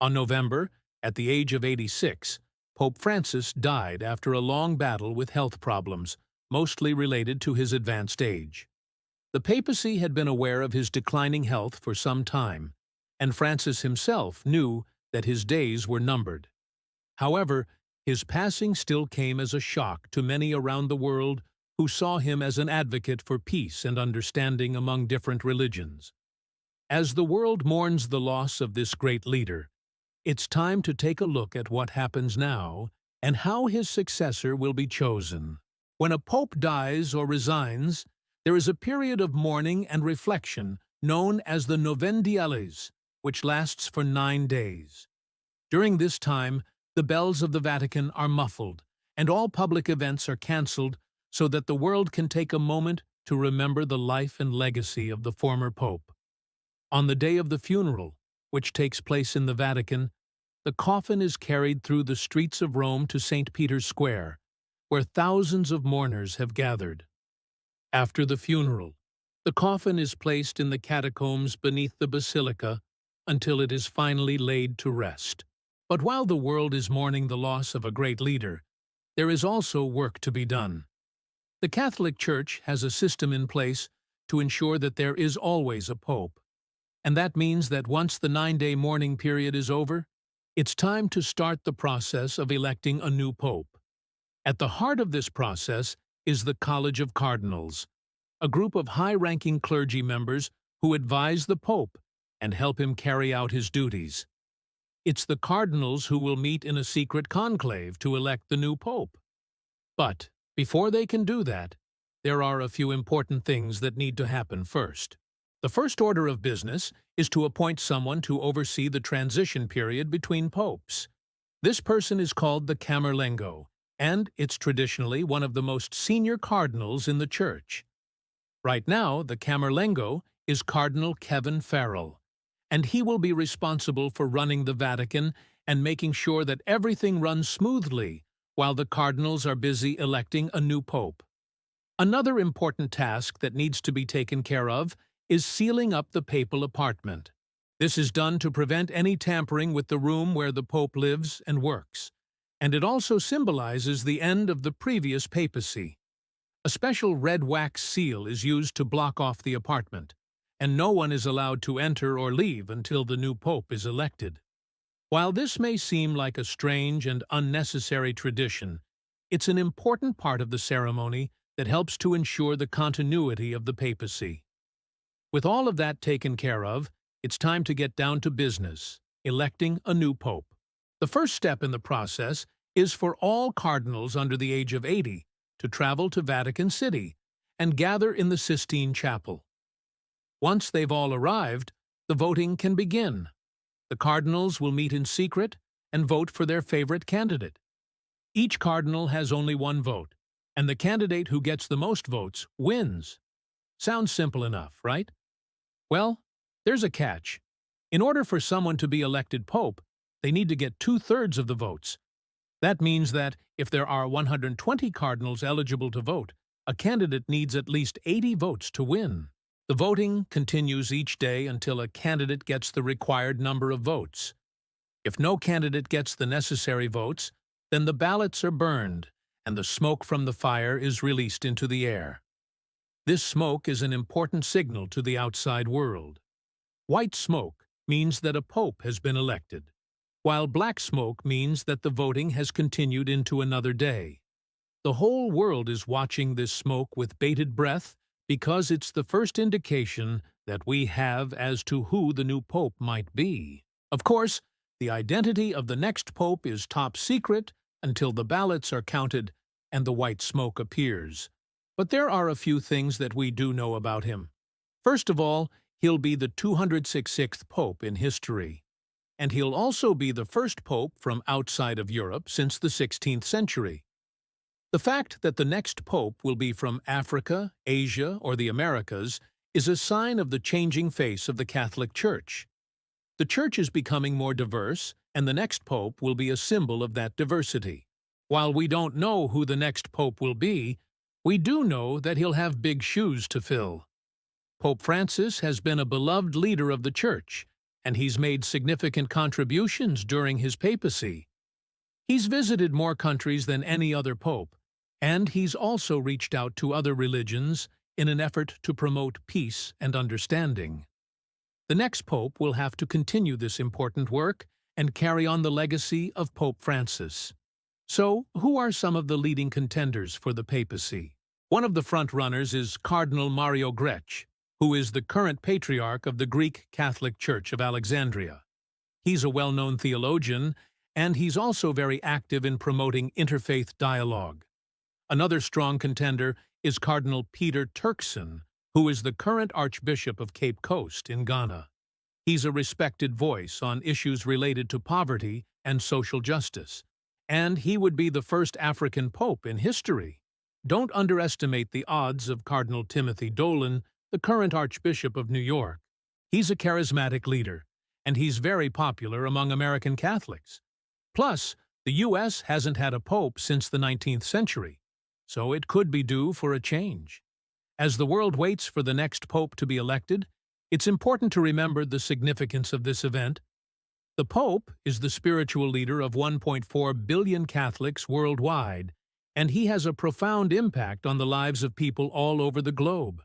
On November, at the age of 86, Pope Francis died after a long battle with health problems, mostly related to his advanced age. The papacy had been aware of his declining health for some time, and Francis himself knew that his days were numbered. However, his passing still came as a shock to many around the world who saw him as an advocate for peace and understanding among different religions. As the world mourns the loss of this great leader, it's time to take a look at what happens now and how his successor will be chosen. When a pope dies or resigns, there is a period of mourning and reflection known as the Novendiales, which lasts for 9 days. During this time, the bells of the Vatican are muffled, and all public events are cancelled so that the world can take a moment to remember the life and legacy of the former pope. On the day of the funeral, which takes place in the Vatican, the coffin is carried through the streets of Rome to St. Peter's Square, where thousands of mourners have gathered. After the funeral, the coffin is placed in the catacombs beneath the basilica until it is finally laid to rest. But while the world is mourning the loss of a great leader, there is also work to be done. The Catholic Church has a system in place to ensure that there is always a pope, and that means that once the 9-day mourning period is over, it's time to start the process of electing a new pope. At the heart of this process is the College of Cardinals, a group of high-ranking clergy members who advise the pope and help him carry out his duties. It's the cardinals who will meet in a secret conclave to elect the new pope. But before they can do that, there are a few important things that need to happen first. The first order of business is to appoint someone to oversee the transition period between popes. This person is called the Camerlengo, and it's traditionally one of the most senior cardinals in the Church. Right now, the Camerlengo is Cardinal Kevin Farrell, and he will be responsible for running the Vatican and making sure that everything runs smoothly while the cardinals are busy electing a new pope. Another important task that needs to be taken care of is sealing up the papal apartment. This is done to prevent any tampering with the room where the pope lives and works, and it also symbolizes the end of the previous papacy. A special red wax seal is used to block off the apartment, and no one is allowed to enter or leave until the new pope is elected. While this may seem like a strange and unnecessary tradition, it's an important part of the ceremony that helps to ensure the continuity of the papacy. With all of that taken care of, it's time to get down to business, electing a new pope. The first step in the process is for all cardinals under the age of 80 to travel to Vatican City and gather in the Sistine Chapel. Once they've all arrived, the voting can begin. The cardinals will meet in secret and vote for their favorite candidate. Each cardinal has only one vote, and the candidate who gets the most votes wins. Sounds simple enough, right? Well, there's a catch. In order for someone to be elected pope, they need to get 2/3 of the votes. That means that if there are 120 cardinals eligible to vote, a candidate needs at least 80 votes to win. The voting continues each day until a candidate gets the required number of votes. If no candidate gets the necessary votes, then the ballots are burned, and the smoke from the fire is released into the air. This smoke is an important signal to the outside world. White smoke means that a pope has been elected, while black smoke means that the voting has continued into another day. The whole world is watching this smoke with bated breath because it's the first indication that we have as to who the new pope might be. Of course, the identity of the next pope is top secret until the ballots are counted and the white smoke appears. But there are a few things that we do know about him. First of all, he'll be the 266th pope in history. And he'll also be the first pope from outside of Europe since the 16th century. The fact that the next pope will be from Africa, Asia, or the Americas is a sign of the changing face of the Catholic Church. The Church is becoming more diverse, and the next pope will be a symbol of that diversity. While we don't know who the next pope will be, we do know that he'll have big shoes to fill. Pope Francis has been a beloved leader of the Church, and he's made significant contributions during his papacy. He's visited more countries than any other pope, and he's also reached out to other religions in an effort to promote peace and understanding. The next pope will have to continue this important work and carry on the legacy of Pope Francis. So, who are some of the leading contenders for the papacy? One of the front-runners is Cardinal Mario Grech, who is the current patriarch of the Greek Catholic Church of Alexandria. He's a well-known theologian, and he's also very active in promoting interfaith dialogue. Another strong contender is Cardinal Peter Turkson, who is the current Archbishop of Cape Coast in Ghana. He's a respected voice on issues related to poverty and social justice, and he would be the first African pope in history. Don't underestimate the odds of Cardinal Timothy Dolan, the current Archbishop of New York. He's a charismatic leader, and he's very popular among American Catholics. Plus, the U.S. hasn't had a pope since the 19th century, so it could be due for a change. As the world waits for the next pope to be elected, it's important to remember the significance of this event. The Pope is the spiritual leader of 1.4 billion Catholics worldwide, and he has a profound impact on the lives of people all over the globe.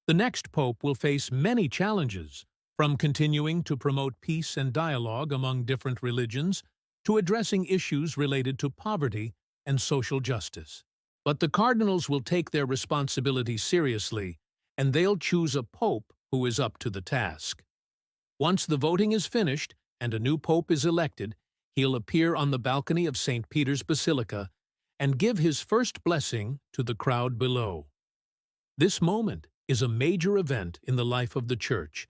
The next Pope will face many challenges, from continuing to promote peace and dialogue among different religions to addressing issues related to poverty and social justice. But the cardinals will take their responsibility seriously, and they'll choose a pope who is up to the task. Once the voting is finished and a new pope is elected, he'll appear on the balcony of St. Peter's Basilica and give his first blessing to the crowd below. This moment is a major event in the life of the Church,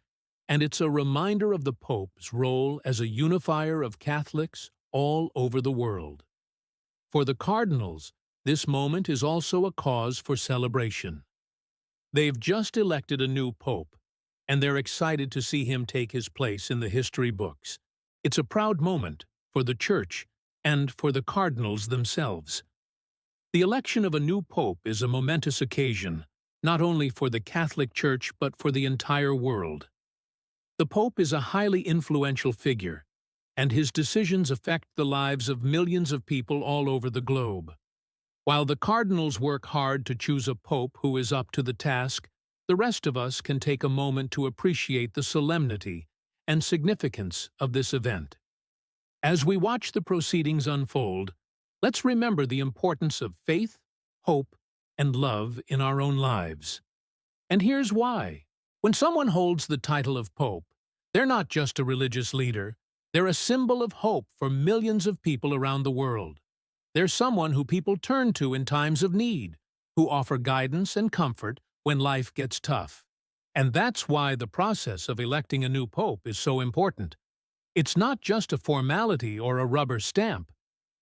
and it's a reminder of the Pope's role as a unifier of Catholics all over the world. For the cardinals, this moment is also a cause for celebration. They've just elected a new pope, and they're excited to see him take his place in the history books. It's a proud moment for the Church and for the cardinals themselves. The election of a new pope is a momentous occasion, not only for the Catholic Church but for the entire world. The pope is a highly influential figure, and his decisions affect the lives of millions of people all over the globe. While the cardinals work hard to choose a pope who is up to the task, the rest of us can take a moment to appreciate the solemnity and significance of this event. As we watch the proceedings unfold, let's remember the importance of faith, hope, and love in our own lives. And here's why. When someone holds the title of pope, they're not just a religious leader, they're a symbol of hope for millions of people around the world. They're someone who people turn to in times of need, who offer guidance and comfort when life gets tough. And that's why the process of electing a new pope is so important. It's not just a formality or a rubber stamp.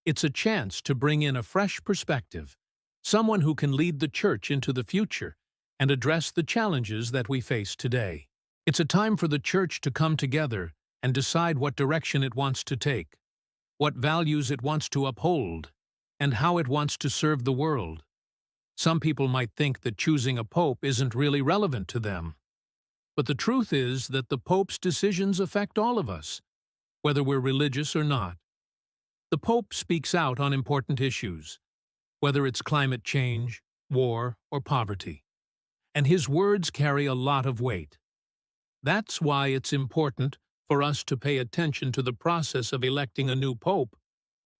It's a chance to bring in a fresh perspective, someone who can lead the Church into the future and address the challenges that we face today. It's a time for the Church to come together and decide what direction it wants to take, what values it wants to uphold, and how it wants to serve the world. Some people might think that choosing a pope isn't really relevant to them. But the truth is that the pope's decisions affect all of us, whether we're religious or not. The pope speaks out on important issues, whether it's climate change, war, or poverty. And his words carry a lot of weight. That's why it's important for us to pay attention to the process of electing a new pope,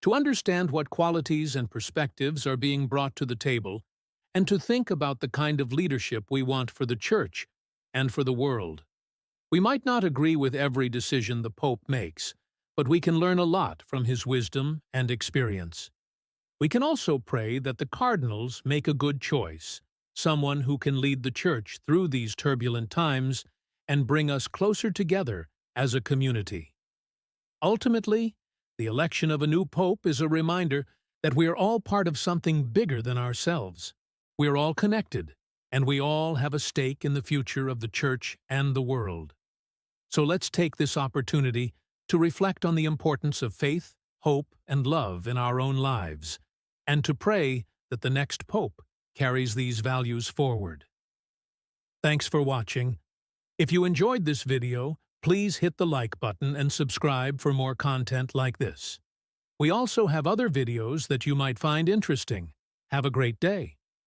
to understand what qualities and perspectives are being brought to the table, and to think about the kind of leadership we want for the Church and for the world. We might not agree with every decision the Pope makes, but we can learn a lot from his wisdom and experience. We can also pray that the cardinals make a good choice, someone who can lead the Church through these turbulent times and bring us closer together as a community. Ultimately, the election of a new pope is a reminder that we are all part of something bigger than ourselves. We are all connected, and we all have a stake in the future of the Church and the world. So let's take this opportunity to reflect on the importance of faith, hope, and love in our own lives, and to pray that the next pope carries these values forward. Thanks for watching. If you enjoyed this video, Please hit the like button and subscribe for more content like this. We also have other videos that you might find interesting. Have a great day.